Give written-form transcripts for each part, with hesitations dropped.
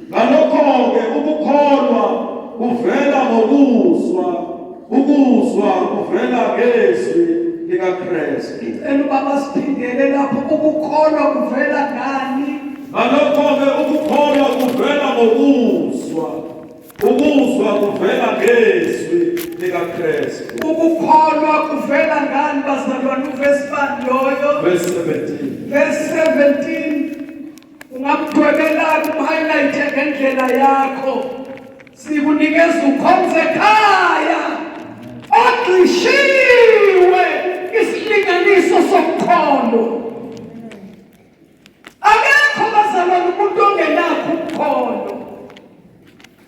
Ngalokho-ke ukukholwa kuvela ngokuzwa, ukuzwa kuvela ngezwi likaKristu. Ubaba siphindele lapho ukukholwa kuvela ngani? Ngalokho-ke ukukholwa kuvela ngokuzwa, ukuzwa kuvela ngezwi likaKristu. Ukukholwa kuvela ngani bazalwane? Verse 5 loyo. Verse 17. Verse 17. Ungamdwebela highlight ngendlela yakho. Sikunikeza ukhonze ekhaya ogqishiwe isilinganiso sokukholo. Akekho bazalwane umuntu ongenakho ukukholo.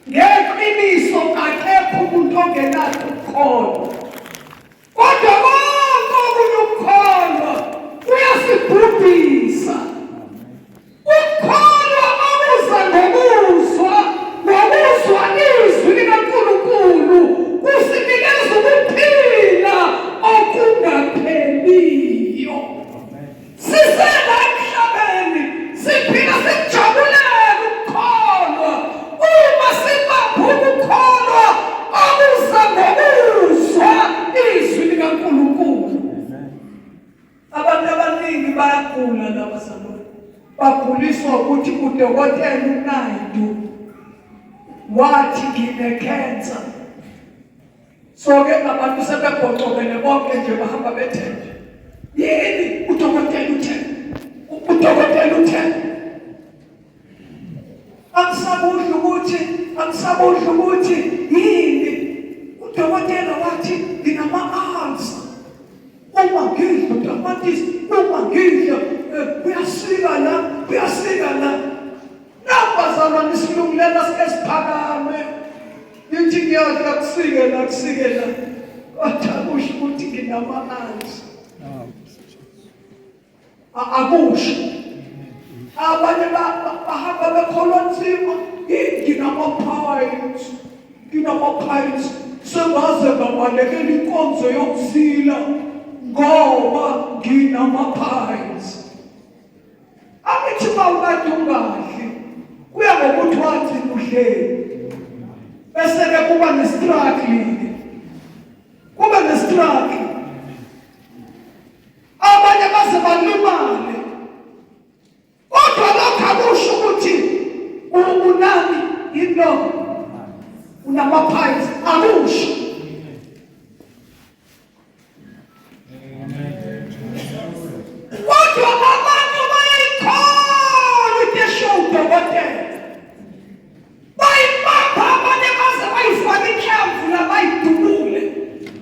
Ngeqiniso akekho umuntu ongenakho ukukholo. Kodwa konke okukholwa kuyasibhubhisa. Ukholwa okuza ngokuzwa, ngokuzwa izwi likaNkulunkulu kusinikeza ukuphila okungapheliyo. Sisela emhlabeni siphila sikujabulela ukukholwa uma sibamba ukukholwa okuza ngokuzwa izwi likaNkulunkulu. Abantu abaningi bayagula labazalwane. Baguliswa ukuthi udokotela uNaidu wathi ngine-cancer. So-ke abantu sebebhocobele bonke nje bahamba bethethe. Yini udokotela uthe? Udokotela uthe. Angisabudla ukuthi yini udokotela wathi nginama-ulcer. Uma ngidla utamatisi, uma ngidla kuyasika la. Nabazalwane silungulela sike siphakame. Nithi ngiyadla kusike la. Kodwa kusho ukuthi nginama-ulcer. Akusho. Abanye bahamba bekholwa nzima. Nginama-piles. Sengaze ngabalekela inkonzo yokuzila ngoba nginama-piles. Angithi mawukade ungadli kuya ngokuthi wathi udlele. Bese-ke kuba ne-struggle. Abanye base balimale. Kodwa lokho akusho ukuthi unami yini unama-piles. Akusho. Kodwa abantu bayayikholwa ukuthi esho udokotela. Bayibamba abanye baze bayifaka inhlamvu la bayidubule.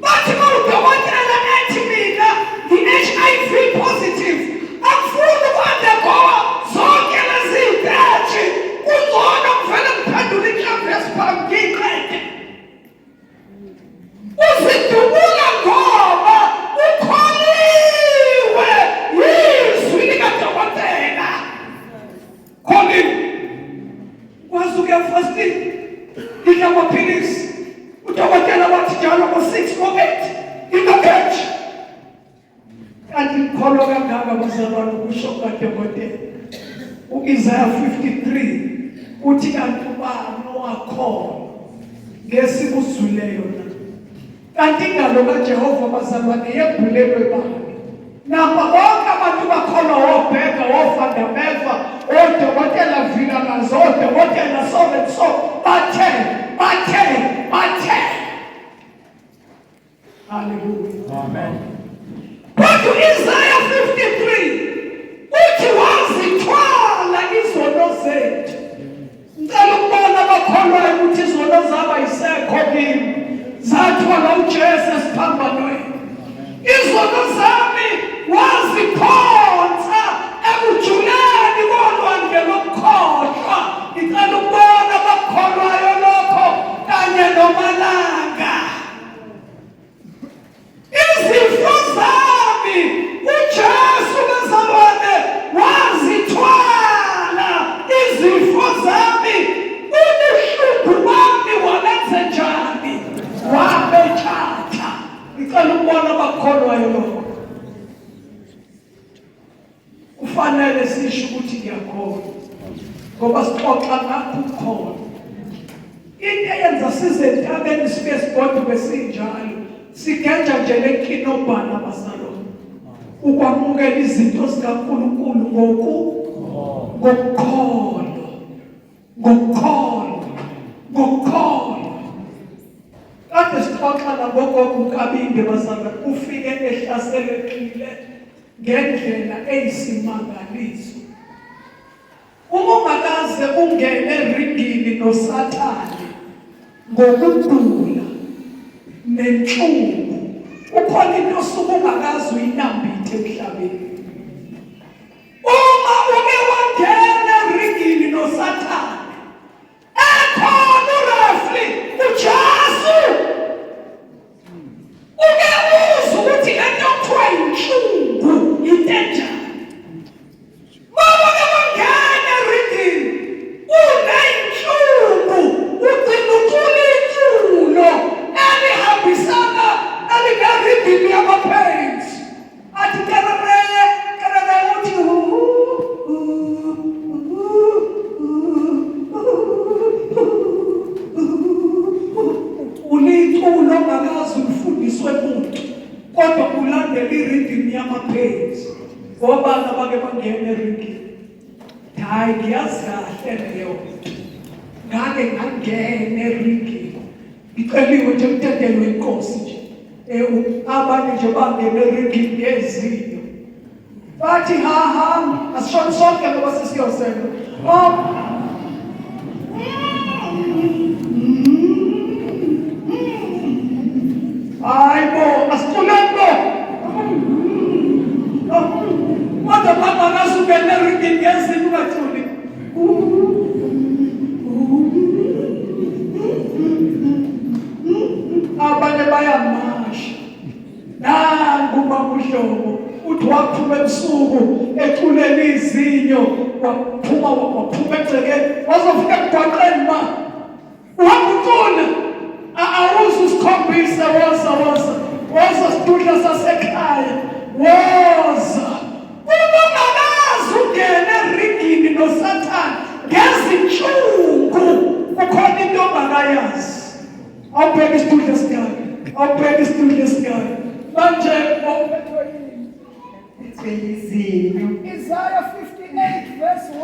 Bathi udokotela ethi mina ngi-HIV positive. Angifuni ukwandegowa zonke lezi zintethe. Kungcono kuvele ngiphendule inhlamvu yesibhamu ngiyiqede. Uzidubula ngoba ukholiwe yizwi likadokotela. Kholiwe. Kwazi ukuya fasting. Ngidla amaphilisi. Udokotela wathi njalo ngo-6 ngo-8 ingakhethi. Kanti ngikholwa kangaka bazalwane kusho kadokotela. U-Isaiah 53 uthi kanti ubani owakholwa ngesikuzwileyo na. Kanti ingalo kaJehova bazalwane yebhulelwe bani. Napa bonke abantu bakholwa wobheka, wofandameva, odokotela Vilakazi, odokotela so and so, bathe. Hallelujah. Amen. But Isaiah 53 uthi wazithwala izono zethu. Ngicela ukubona abakholwayo ukuthi izono zabo ayisekho kimi. Zathwala uJesu esiphambanweni. Izono zami waziphonsa ekujuleni kolwandle lokukhohlwa. Ngicela ukubona abakholwayo lokho kanye nomalanga. Izifo zami uJesu bazalwane wazithwala. Izifo zami ubuhlungu bami wabenze njani wabethatha. Ngicela ukubona abakholwayo lokho. Kufanele sisho ukuthi ngiyakholwa. ngoba sixoxa ngakho ukukhona. Into eyenza size entabeni sike sibode besinjalo, sigenja nje lenkinobhana abazalwane. Ukwamukela izinto zikaNkulunkulu ngokukholwa. Kade sixoxa nabogogo uKabinde bazalwane, ufike ehlaselekile ngendlela eyisimangaliso. Uma ungakaze ungene eringini noSathane ngokudula nenhlungu, ukhona into osuke ungakaze uyinambithe emhlabeni. Uma uke wangena eringini noSathane, ekhona uRafli uJesu, uke uzwe ukuthi lento okuthiwa yinhlungu intenjani. Ngobana bake bangena eringini. Hayi ngiyazi kahle leyo. Ngake ngangena eringini. Ngiceliwe nje umthetho wenkosi nje. Abanye nje bangena eringini ngezinyo. Bathi ha asishoni sonke ngoba sesiyosenga. Hayibo asiculeko. Mata papa nasukela eringini ngezinyo bathuli. Abanye bayamasha. Nangu babuhlobo uthi waphuma ebusuku eculela izinyo waphuma egcekeni wazofika emgwaqeni ma uhamba ucula awuze usikhombise woza sidudla sasekhaya woza ubungakazi ungene eringini noSathane ngezinhlungu ukhona into ongakayazi. Awubheka isitudla esikayo manje izinyo. Isaiah 58 verse 1.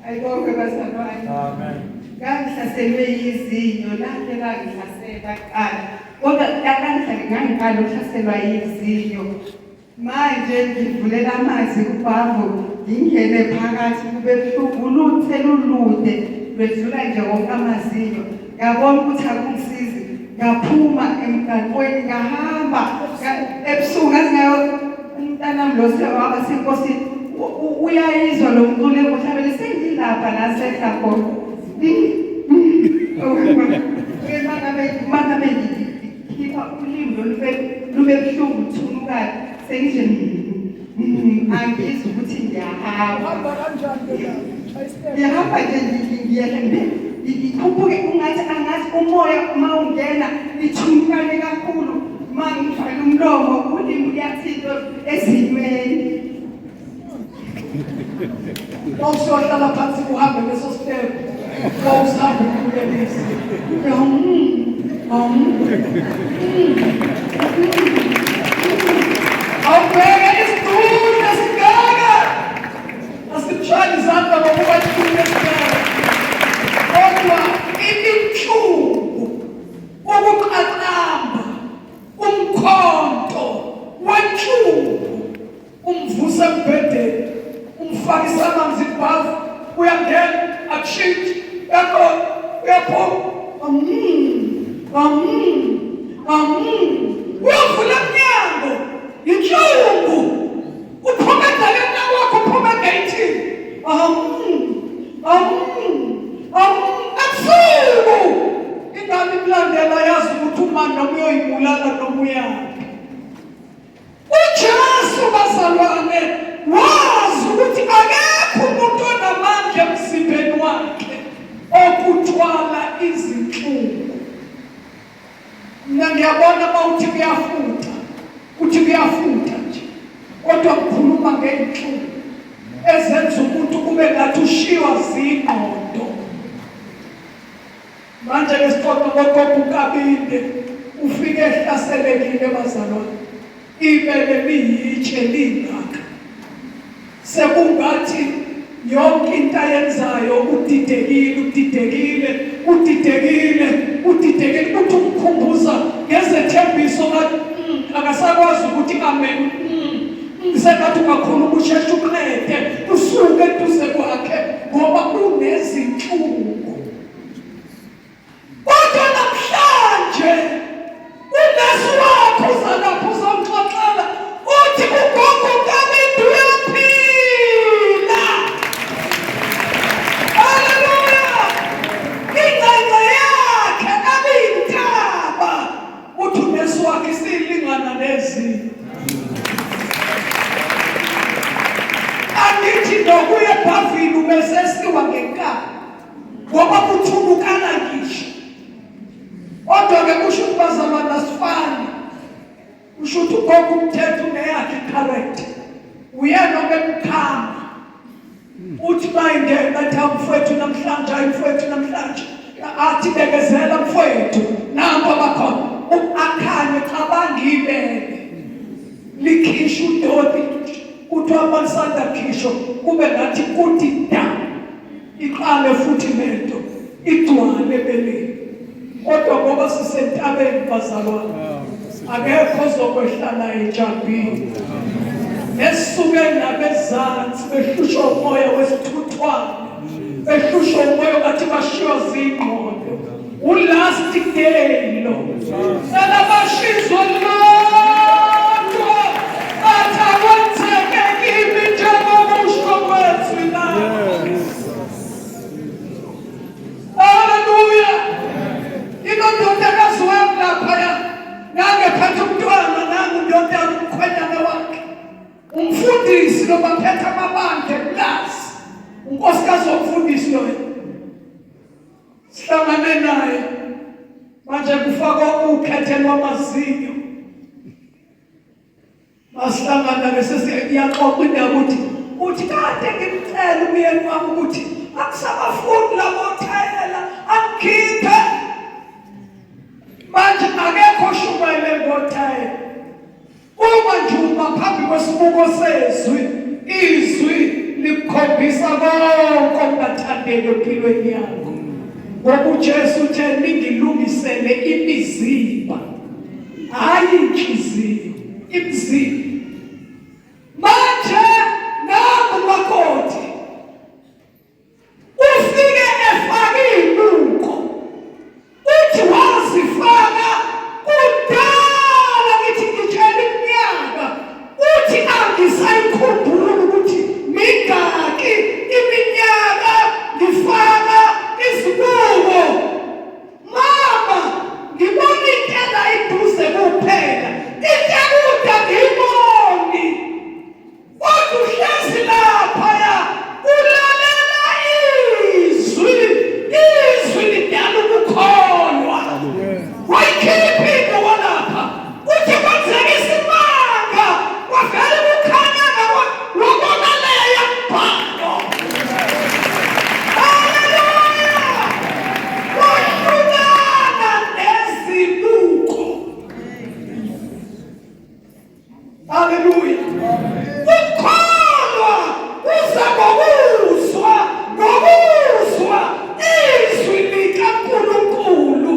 Ayibonke bazalwane. Amen. Ngangihlaselwe yizinyo lapho ngangihlasela kuqala. Kodwa ngangiqala ukuhlaselwa yizinyo. Manje ngivulela amanzi kubhambo ngingene phakathi kube buhlungu luthe lulude lwedlula nje wonke amazinyo. Ngabona ukuthi akungisizi. Ngaphuma emgaqweni ngahamba ebusuku ngazingayo umntana lo waba senkosi uyayizwa lo mculo emhlabeni sengilapha nasehla khona. Mangabe ngikhipha ulimi lube buhlungu thunukala sengisho angizwa ukuthi ngiyahamba nje ngiyehla ngikhuphuke angathi umoya uma ungena ithunukale kakhulu uma ngivale umlomo ulimi uyathinta ezinweni. Wawusohlala phansi uhambe leso step wawusahamba ukulelisa awubheke isitudla esigaka asikushaya izandla ngokuba isitudla esigaka kodwa inhlungu ukuqaqamba umkhonto wenhlungu umvusa embhedeni umfakisa amanzi ibhavu uyangena akushintshi uyaqona uyaphuma uyavula emnyango inhlungu uphuma endaleni wakho uphuma egeyithini ebusuku ingane imlandela yazi ukuthi umani noma uyoyibulala noma uyaphi. uJesu bazalwane wazi ukuthi akekho umuntu onamandla emzimbeni wakhe okuthwala izinhlungu. Mina ngiyabona mawuthi kuyafutha uthi kuyafutha nje kodwa kukhuluma ngikhuluma ngey'nhlungu ezenza umuntu kube ngathi ushiywa zingqondo. Manje lesixoxo kokukabinde ufike ehlaselekile bazalwane, ibele liyitshe lingaka, sekungathi yonke into ayenzayo udidekile, uthi umkhumbuza ngezethembiso akasakwazi ukuthi amen. Ngisengathi ungakhuluma usheshe uqede usuke eduze kwakhe ngoba unezinhlungu. Kodwa namhlanje uNesu wakho uzalapho uzomxoxela uthi ugogo kabindi uyaphila. Haleluya! Ingcenge yakhe abiyintaba uthi uNesu wakhe isilingana nezinto. Angithi nokuye ebhavini ubesesiwa ngenkani ngoba kuthubukana ngisho. Kodwa-ke kusho ukuthi bazalwane asifani. Kusho ukuthi ugogo umthetho uneyakhe correct. Uyena obemkhama uthi bayingena athi mfowethu namhlanje, hayi mfowethu namhlanje, athi bekezela mfowethu namba bakhona akhanye cabanga ibele likhisha udoti kuthiwa malisanda khisho kube ngathi kuthi da iqale futhi lento igcwale ebeleni. Kodwa ngoba sisentabeni bazalwane, akekho ozokwehlala ejabini. Esisuke nabezansi behlushwa umoya wesithuthwane, behlushwa umoya ngathi bashiywa zingqondo. Ulast day lo selabashizwa lonto athi akwenzeke kimi njengokusho kwethu na. Haleluya! Inondodakazi wami laphaya nangephethe umntwana nangundodana umkhwenyana wakhe, umfundisi lo baphethe amabandla plus unkosikazi womfundisi loyo sihlangane naye manje kufakwa ukhethe lwamazinyo. Masihlangana bese siyaxoxa indaba uthi kade ngimcela umyeni wami ukuthi akusabafuni labo thayela angikhiphe. Manje akekho shumayele ngothaye. Uma nje phambi kwesibuko sezwi, izwi likhombisa konke okungathandeki empilweni yakho. Ngoba uJesu uthe ningilungisele imizimba, hayi inhliziyo, imizimba. Manje nangu makoti ufike efake ibuko uthi wazifaka kudala ngithi ngitshela iminyaka uthi angisayikhumbuli ukuthi mingaki iminyaka ngifaka izibuko. Mama ngibona intela iduze kuphela, intekude ngiyiboni. Kodwa uhlezi laphaya ulalela izwi lidala ukukholwa. Wayikhipha into walapha uthi kwenzeka isimanga kwavele kukhanya wabona leya mbhalo. Haleluya! Wahlukana nezibuko. Haleluya! Ukukholwa kuza ngokuzwa izwi likaNkulunkulu.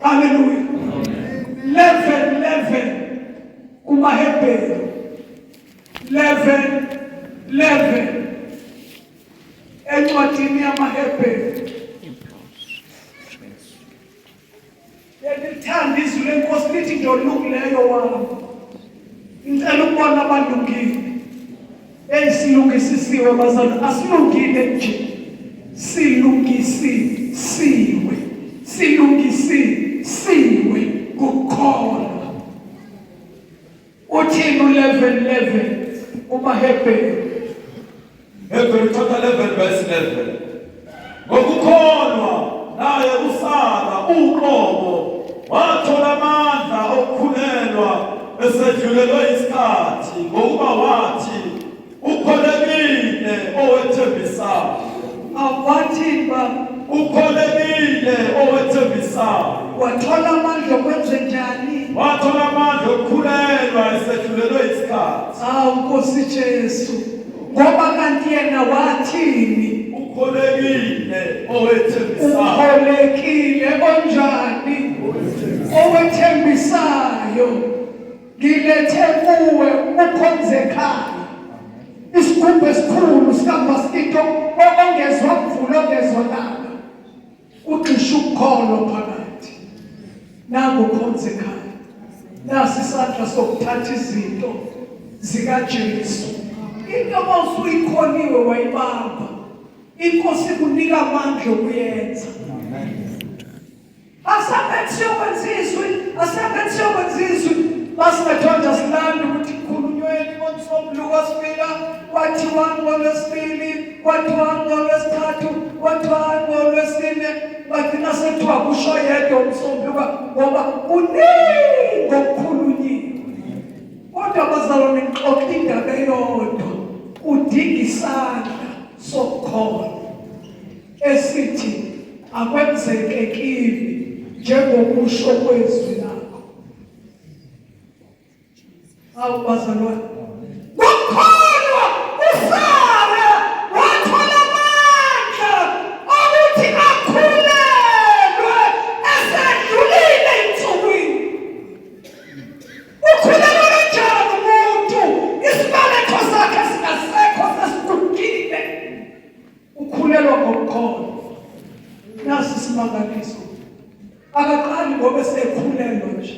Haleluya! 11 kumaHebheru 11 encwadini yamaHebheru. Ngithanda izwi lenkosi lithi nje olungileyo wami. Ngicela ukubona abalungile. Silungisisiwe bazalwane, asilungile nje. Silungisiwe ngokukholwa. Uthini 11 kumaHebheru? Hebrew chapter 11 verse 11. Ngokukholwa naye uSara uqobo wathola amandla okukhulelwa esedlulelwe isikhathi ngokuba wathi ukholekile owethembisayo. Awathini baba? Ukholekile owethembisayo. Wathola amandla okwenza njani? Wathola amandla okukhulelwa esedlulelwe isikhathi. Nkosi Jesu. Ngoba kanti yena wathini? Ukholekile owethembisayo. Ukholekile onjani? Owethembisayo. Ngilethe kuwe ukhonzekayo. Isigubhu esikhulu sikaMasito ongezwa mvulo ongezwa langa. Ugxisha ukukholwa phakathi. Nangu ukhonzekayo. Nasi isandla sokuthatha izinto zikaJesu. Into mawusuyikhoniwe wayibamba. Inkosi kunika amandla okuyenza. Asabe siyokwenza basingathonda silanda ukuthi khulunyweni ngomsombuluko sifika kwathiwa ngolwesibili, kwathiwa ngolwesithathu, kwathiwa ngolwesine, bagcina sekuthiwa kusho yedwa umsombuluko ngoba kuningi okukhulunyiwe. Kodwa bazalwane ngixoxa indaba eyodwa, udinga isandla sokukholwa esithi akwenzeke kimi njengokusho kwezwi lakho. Bazalwane, ngokukholwa uSara wathola amandla okuthi akhulelwe esedlulile ensukwini. Ukhulelwe kanjani umuntu isibeletho sakhe singasekho sesigugile? Ukhulelwa ngokukholwa. Nasi isimangaliso. Akaqali ngoba sekhulelwe nje.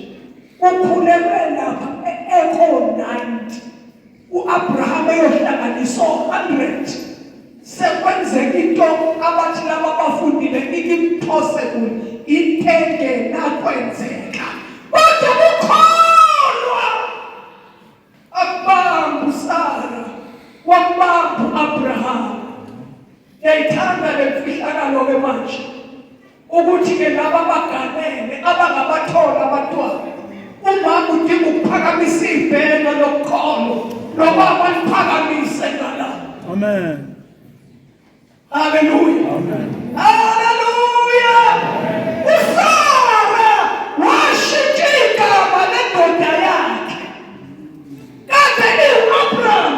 Ukhulelwe lapha eko-90. U-Abraham eyohlanganisa 100. Sekwenzeka into abathi laba bafundile impossible. Intenge nakwenzeka. Kodwa ukukholwa akubamba uSara, wakubamba u-Abraham. Yayithanda lemfihlakalo-ke manje ukuthi-ke laba baganene abangabathola abantwana. Uma udinga ukuphakamisa ibhelo lokukholo noma baliphakamise ngala. Amen. Hallelujah. Amen. Hallelujah. uSara washintsha igama lendoda yakhe. Kanti u-Abraham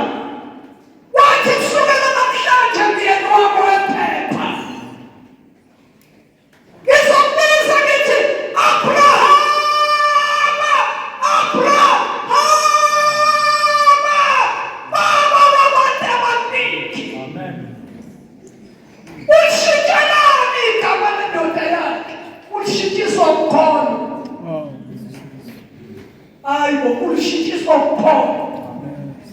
wathi kusukela namhlanje myeni wami wephepha. Ngizombiza ngithi Abrahama. Baba wabantu abaningi. Amen. Ushintshelani igama lendoda yakhe. Ulishintshiswa ukukholwa. Hayibo, ulishintshiswa ukukholwa.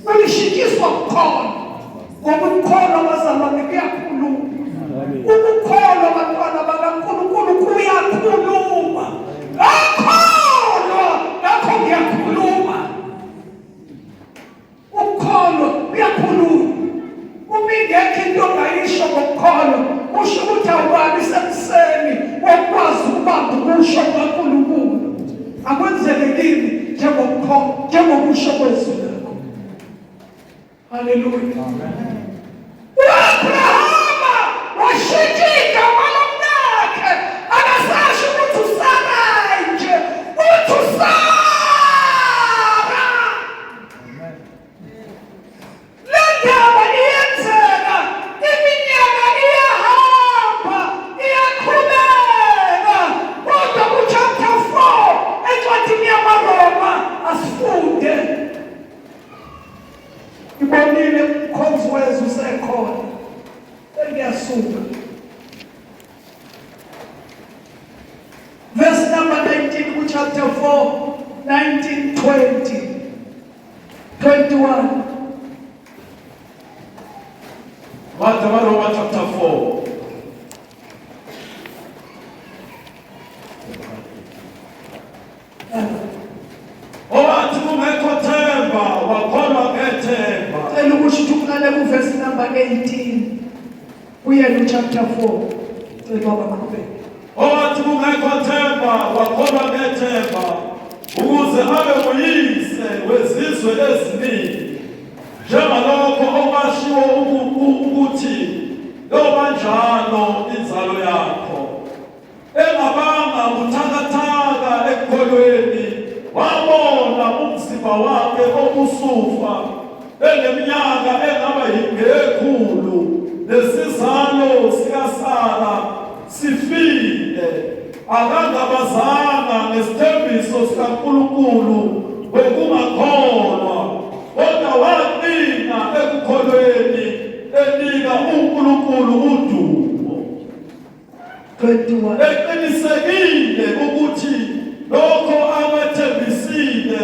Ulishintshiswa ukukholwa. Ngoba ukukholwa bazalwane kuyakhuluma. Ukukholwa bantwana bakaNkulunkulu kuyakhuluma. Akholwa nakho kuyakhuluma. Ukukholwa kuyakhuluma. Uma ingekho into ongayisho ngokukholwa, kusho ukuthi awubabi semseni wokwazi ukubamba ukusho kukaNkulunkulu. Akwenzeke kimi njengokusho kwezwi lakho. Hallelujah. U-Abrahama washintsha igama lomnakhe. Akasasho ukuthi uSarai nje, uthi uSara. Le ndaba iyenzeka, iminyaka iyahamba, iyaqhubeka. Kodwa ku-chapter 4 encwadini yamaRoma asifunde. Ibonile umkhonzi wezwi usekhona. Ngiyasuka. Verse number 19 ku-chapter 4, 19, 20, 21. Roma chapter 4. Owathi kungekho themba wakholwa ngethemba. Cela ukuthi uqale ku-verse number 18. Uyena chapter 4. Cela baba qhubeka. Owathi kungekho themba wakholwa ngethemba ukuze abe nguyise wezizwe eziningi, njengalokho okwashiwo ukuthi yoba njalo inzalo yakho. Engabanga buthakathaka ekukholweni, wabona umzimba wakhe obusufa eneminyaka engaba yingekhulu, lesizalo sikaSara sifile. Akangabazanga ngesithembiso sikaNkulunkulu ngokungakholwa, kodwa waqina ekukholweni enika uNkulunkulu udumo, eqinisekile ukuthi lokho abathembisile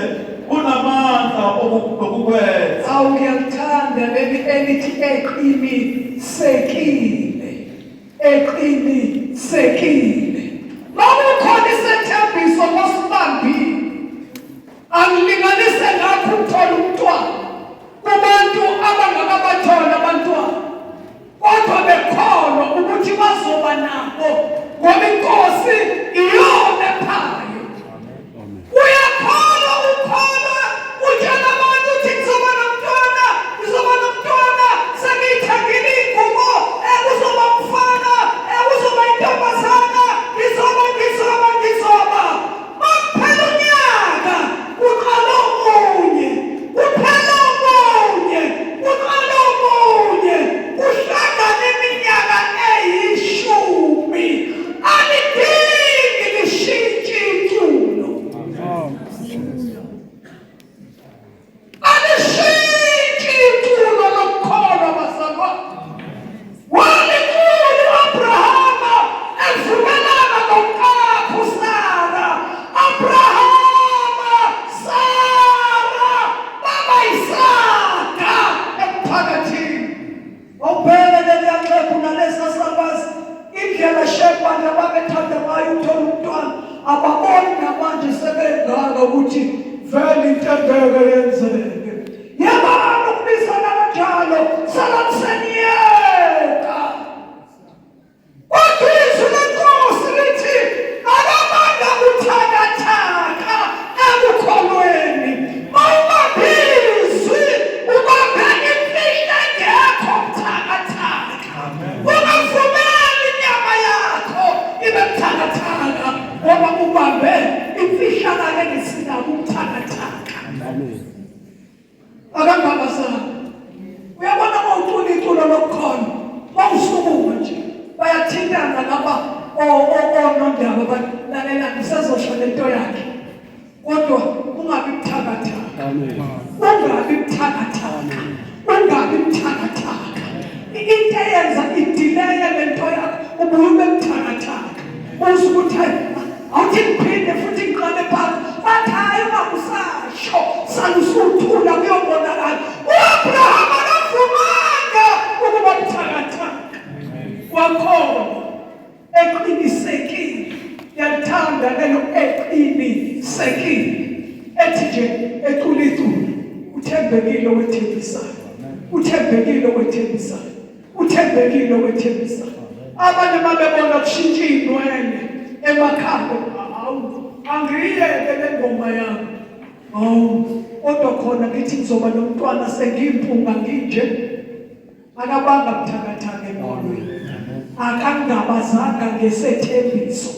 unamandla okukwenza. Awuyathanda leli elithi eqinisekile, eqinisekile. Noma khona isethembiso losibambile, angilinganise ngakho ukuthola umntwana kubantu abangakabathola abantwana, kodwa bekholwa ukuthi bazoba nabo ngoba iNkosi iyona ephaya. Uyakholwa ukholwa utshela abantu ukuthi ngizoba nomntwana, ngizoba nomntwana, sengiyithengile ingubo, kuzoba umfana, kuzoba intombazana, ngizoba. Makuphela unyaka kuqala omunye, kuphela omunye, kuqala omunye, kuhlangane iminyaka eyishumi. Alidingi lishintshe iculo, alishintshi iculo lokukholwa bazalwane. Walikhulu Abrahama evumelana noKwakho Sara. Abrahama, Sara, baba Isaka emphakathini. Awubheke leliyaxhegu nalesasabasi indlela shebhana babethanda ngayo ukuthola umntwana. Ababoni namanje sebengaka ukuthi vele intembeko yenzeke. Yabani ukubizana kanjalo salakuseniyeka. Kodwa izwi leNkosi lithi akabanga buthakathaka ekukholweni. Mawubambizwi ubambeke imfihlo engekho buthakathaka. Ungavumeli inyama yakho ibe buthakathaka ngoba ubambe imfihlakalo engesinabo ubuthakathaka. Akangabazana. Uyabona mawucula iculo lokukholwa, mawusukuma nje bayathintana lapha onondaba balalela ngisazosho lento yakhe, kodwa ungabi buthakathaka, ungabi buthakathaka, ungabi buthakathaka. Into eyenza idileye lento yakho ubuye ube buthakathaka, usukuthi awuthi ngiphinde futhi ngiqale phansi, bathi hayi ungakusasho salusuthula kuyobonakala. U-Abraham akavumanga ukuba buthakathaka. Kwakho eqinisekile, yathanda lelo eqinisekile, ethi nje ecula iculo, uthembekile owethembisayo, uthembekile owethembisayo, uthembekile owethembisayo. Abanye babebona kushintsha iy'nwele emakhanda, hawu angiyeke le ngoma yami, hawu kodwa khona ngithi ngizoba nomntwana sengiyimpunga nginje. Akabanga buthakathaka engqondweni, akangabazanga ngesethembiso,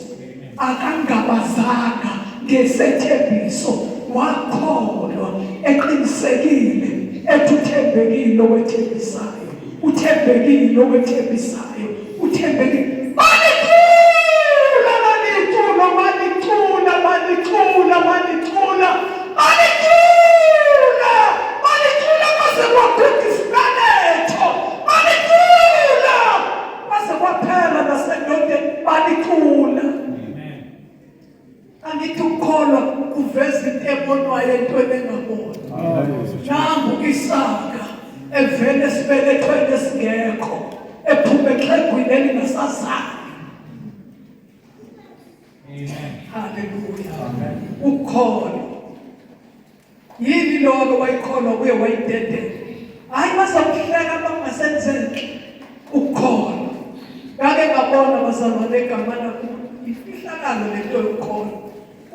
akangabazanga ngesethembiso. Wakholwa eqinisekile, ethi uthembekile owethembisayo, uthembekile owethembisayo, uthembekile. Manicula, manicula, manicula, manicula, manicula, manicula, manicula, maze kwaguga isibeletho, manicula, maze kwaphela nasendodeni, manicula. Angithi ukukholwa kuveza into ebonwayo entweni engaboni. Nangu Isaka evele esibelethweni esingekho, ephume exhegwini elingasazali. Haleluya. Ukholwa yini lokho wayikholwa kuye wayidedela, hayi basamhleka bangasenzeki. Ukholwa ngake ngabona bazalwane egamana ifihlakalo lento yokholwa.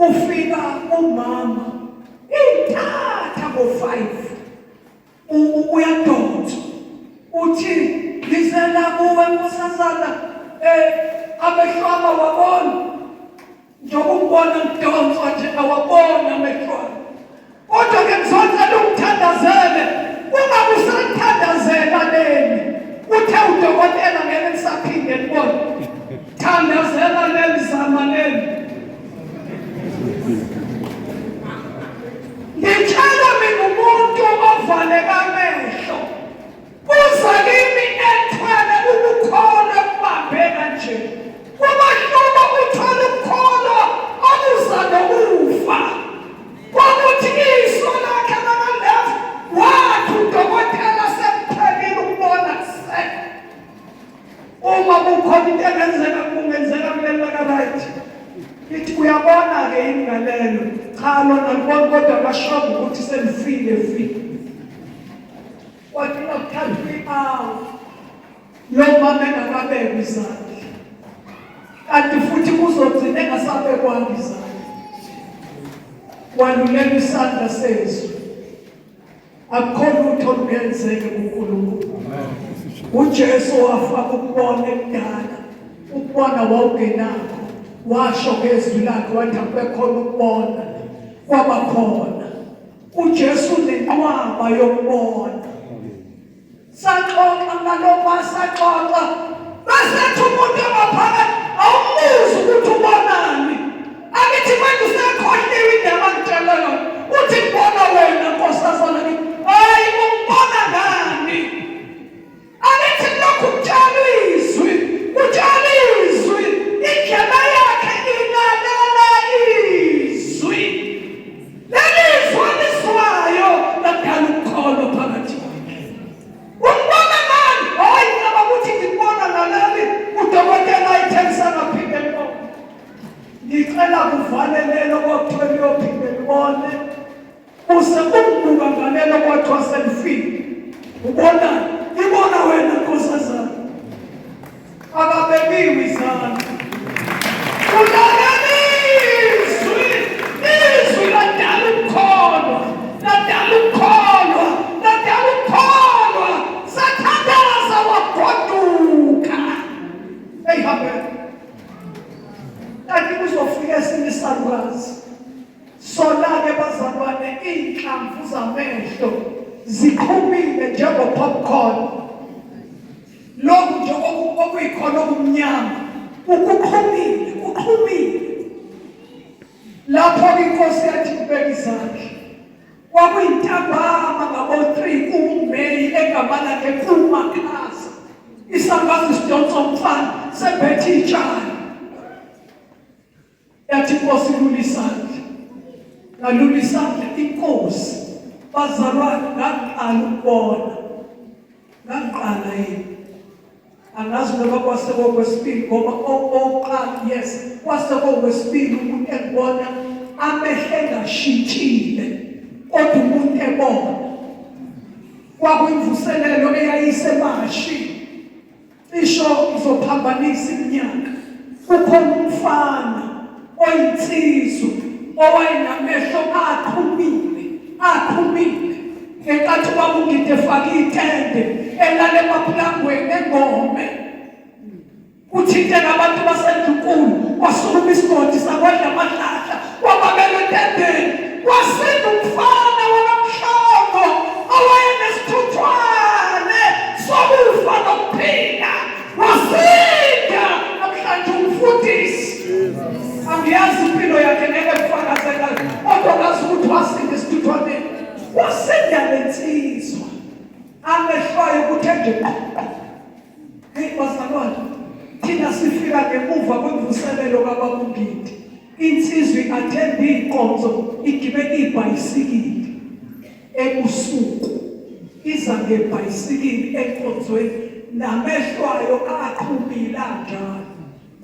ufika umama ithatha ngo-5 uyadonsa uthi ngizela kuwe nkosazana amehlwama wabona njengoba umbona ngidonswa nje awabona amehlwama kodwa ke ngizocela ungithandazele ungabe usathandazela leli uthe udokotela ngeke ngisaphinde ngibone thandazela leli zama leli ngitshela mina umuntu ovaleka amehlo uza kimi ethwele ukukholwa kubambeka nje kumahluko uthole ukukholwa okuza nokufa kokuthi iso lakhe nakaleft wathi udokotela sekuphelile ukubona kusekho uma kukhona into engenzeka kungenzeka kulelo right ithi uyabona-ke ingalelo cha lona libona kodwa bashonga ukuthi selifile wathi nakuthatha awu lo mama engakabekwa izandla kanti futhi kuzogcina engasabekwanga izandla walulela isandla sezwi akukho lutho olungenzeke kuNkulunkulu uJesu wafaka ukubona ekudala ukubona wawungenakho washo ngezwi lakhe wathi akubekhona ukubona kwabakhona uJesu nenqwaba yokubona saxoxa naloma saxoxa basethi umuntu ongaphakathi awumuzi ukuthi ubonani akithi manje usekhohliwe indaba ngitshela yona uthi ngibona wena nkosazana hayi ungibona ngani akithi lokhu kutshela izwi indlela yakhe ilalela izwi leli izwi liswayo lakudala ukukholwa phakathi ungibona ngani hayi ngaba ukuthi ngibona naleli udokotela ayithengisa ngaphinde ngibone ngicela kuvalelelo kwakuthiwa liyophinde libone usekumbuka ngalelo kwathiwa selifile ubona ibona wena nkosazana akabekiwe izandla ulalela izwi ladala ukukholwa sathandaza wagoduka eyihambe kanti kuzofika esinye isalukazi sona-ke bazalwane iy'nhlamvu zamehlo ziqhumile njengopopcorn lokhu nje okuyikhona okumnyama kuqhumile lapho-ke inkosi yathi kubeka izandla kwakuyintambama ngabo-3 kuMeyi egama lakhe kumakhaza isambazi sidonsa umfana sebethe iy'tshalo yathi inkosi lula isandla ngalula isandla inkosi bazalwane ngakuqala ukubona ngakuqala yini angazi noma kwasekokwesibili ngoba oqala yes kwasekokwesibili umuntu engibona amehlo engashintshile kodwa umuntu ebona kwakuyimvuselelo eyayisemashi cisho izophambanisa iminyaka kukhona umfana oyinsizwa owayenamehlo aqhumile ngenkathi kwakungide efake itende elale emaphulangweni engome uthinte nabantu basendunkulu wasukuma isigodi sakwadla amadlahla wababela entendeni wasinda umfana wakamhlongo owayenesithuthwane sokufa nokuphila wasinda namhlanje umfundisi angiyazi impilo yakhe ngeke kufakazekala kodwa ngazi ukuthi wasinda esithuthwaneni wasinda lensizwa amehlwayo ukuthi enje hey bazalwane thina sifika ngemuva kwemvuselelo kababungidi insizwa i-athenda iy'nkonzo igibela ibhayisikili ebusuku iza ngebhayisikili enkonzweni namehlwayo aqhubile anjalo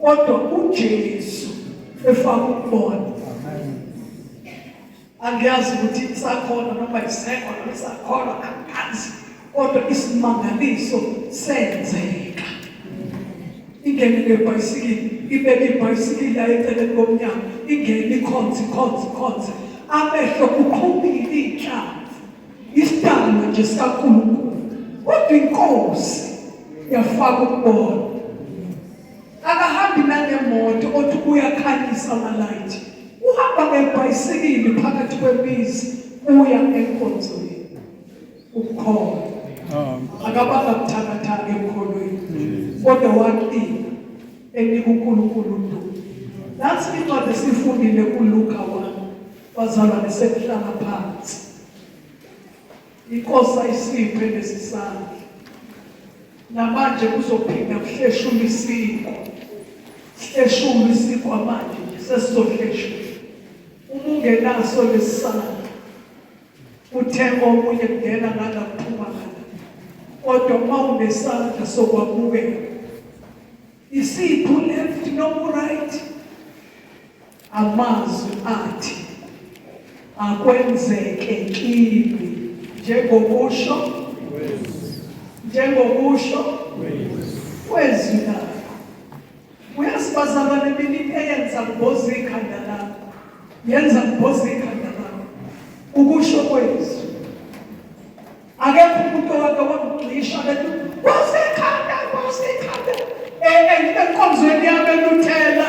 kodwa uJesu efaka ukubona angiyazi ukuthi isakhona noma isekho noma isakhona ngaphansi kodwa isimangaliso senzeka ingene ngebhayisikili ibeke ibhayisikili eceleni komnyango ingene ikhonzi amehlo kuqhubile inhlanzi isidalwa nje sikaNkulunkulu kodwa inkosi yafaka ukubona akahambi nangemoto othi uyakhanyisa amalayithi uhamba ngebhayisikili phakathi kwemizi uya enkonzweni ukukholwa akabanga buthakathaka emkholweni kodwa waqina enika uNkulunkulu udumo. That's incwadi esifundile kuLuka 1 bazalwane sekuhlala phansi inkosi ayisiphe lesisandla namanje kuzophinda kuhleshula isiko sihleshula isiko manje nje sesizohleshula ungenaso lesisandla uthenga omunye kungena ngala kuphuma ngala kodwa uma unesandla sokwamukela isipho left no right amazwi athi akwenzeke kimi njengokusho wezwi lakho. Uyasibazalwane bini eyenza kuboza ikhanda lakho yenza kuboza ikhanda lakho ukusho kwezwi akekho umuntu owake wamgcisha lethi boza ikhanda enkonzweni yami eluthela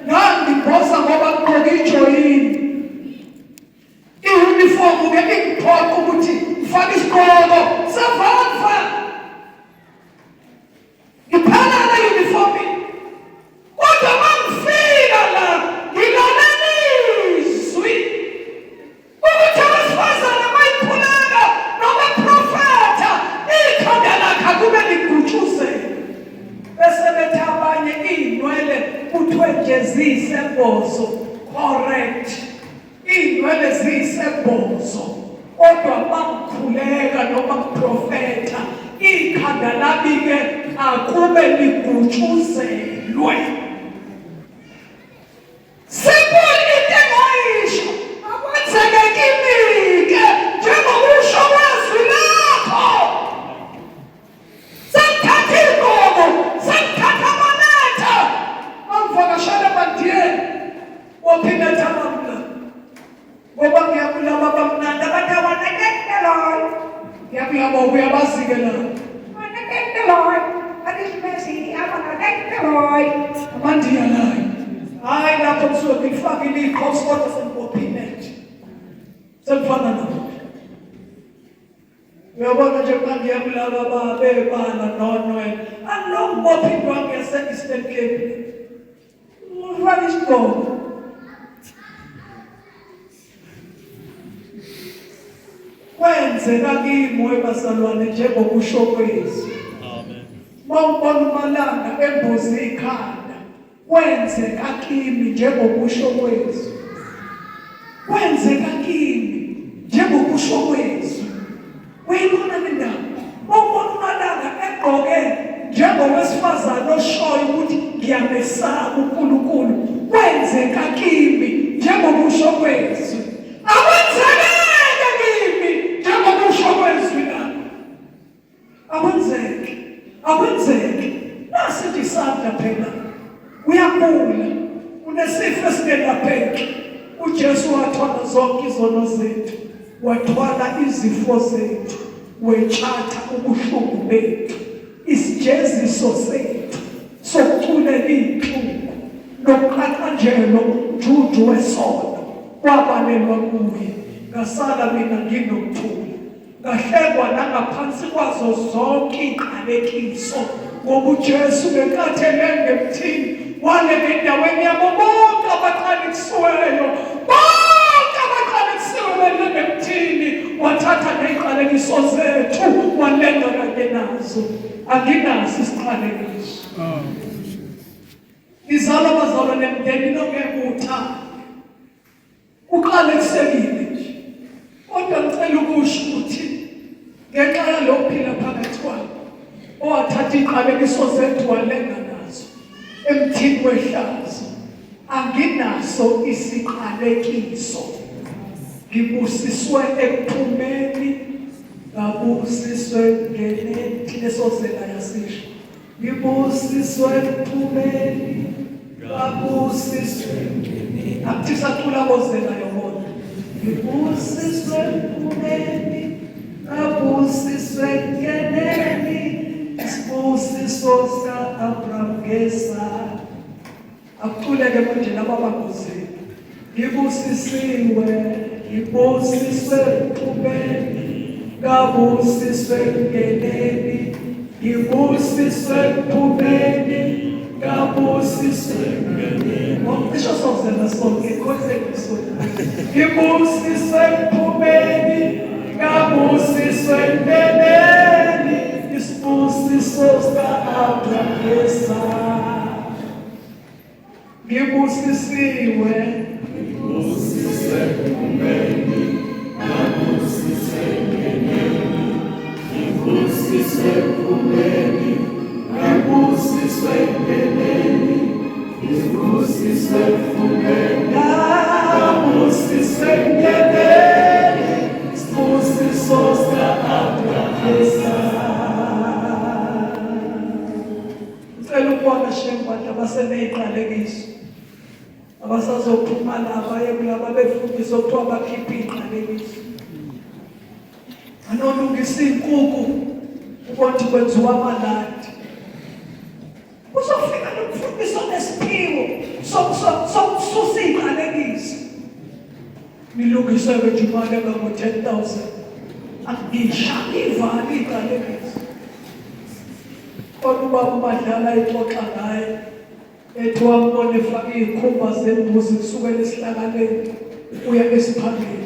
ngangibhoza ngoba ngigqoke ijoyini i-uniform ke ingiphoqa ukuthi ngifake isigqoko savanfa ngiphalala uniform kodwa mangifika la ngilalelizwi ukuthi abasifazane bayiphuleka noma profeta ikhanda lakhe kube ligutshuzela bese bethi abanye iy'nwele kuthiwe nje ziyisembozo correct iy'nwele ziyisembozo kodwa bakukhuleka noma kuprofetha ikhanda lami-ke akube ligutshuzelwe. Simple into engayisho akwenzeke kimi-ke njengokusho kwezwi lakho. Sengithatha iy'nkomo sengithatha amanetha angivakashele ebandiyeni wophinda thamamla ngoba ngiyabulama bamnandi abantu awanekekelayo ngiyabulama uyabazi-ke la wanekekelayo adismesi awanekekelayo amandiyalayo hayi lapho kusuke ngilifakile iy'qhosi kodwa sengibophile nje sengifana nabo. Uyabona nje uma ngiyabulala bebala nonwele angilongibopha indwangu yase-Eastern Cape ngifake isigqoko kwenzeka kimi webazalwane njengokusho kwezwi. Mawubona umalanga emboza ikhanda kwenzeka kimi njengokusho kwezwi. Kwenzeka kimi njengokusho kwezwi. Uyibona le ndaba mawubona umalanga egqoke njengowesifazane oshoyo ukuthi ngiyamesaba uNkulunkulu kwenzeka kimi njengokusho kwezwi. Akwenzekeke kimi njengokusho kwezwi lakho. Akwenzeke nasi nje isandla phela uyakula unesifo esingelapheki. uJesu wathwala zonke izono zethu wathwala izifo zethu wethatha ubuhlungu bethu isijeziso sethu sokuculela iy'nhlungu nokuqaqanjelwa umjuju wesono kwabalelwa kuye. Ngasala mina nginokuthula ngahlekwa nangaphansi kwazo zonke iy'qalekiso ngoba uJesu bekathelwe ngemthini walele endaweni yabo bonke abaqalekisiweyo belele emthini wathatha ney'qalekiso zethu walenga kanye nazo. Anginaso isiqalekiso. Ngizala abazalwane nemndeni nongeke uthande uqalekisekile nje kodwa ngicela ukusho ukuthi ngenxa yalokuphila phakathi kwabo owathatha iy'qalekiso zethu walenga nazo emthini wehlazo anginaso isiqalekiso. Ngibusiswe ekuphumeni ngabusiswe ngenethi lesozela yasisho ngibusiswe ekuphumeni ngabusiswe akuthi sacula bozela yobona ngibusiswe kumeni ngabusiswe ngeneni isibusiso sika-Abraham ngesa akuculeke manje nababangozini ngibusisiwe kumeni ngabusiswe ngeneni ngibusiswe kumeni ngabusiswe ngeneni isho sozela sonke ikhonsekiswe ngibusiswe kumeni ngabusiswe ngeneni isibusiso sika-Abraham ngesa ngibusisiwe kumeni ngabusiswe ngeneni ngibusiswe kumeni ngabusiswe ngeneni ngibusiswe kumeni ngabusiswe ngeneni isibusiso sika-Abraham ngesa ngicela ukubona shembantu abaseneyiqalekiso abasazophuma laba kulaba befundisa okuthiwa bakhiphe iqalekiso anolungisa inkukhu ukuthi kwenziwa amalandi uzofika nokufundisa nesiphiwo sokususa iqalekiso nilungiseke nje imali engango-10,000 angishaya ivali iqalekiso kodwa ubaba uMadlala exoxa ngaye ethi wambona efake iy'khumba zembuzi kusukela esihlakaleni uya esiphangeni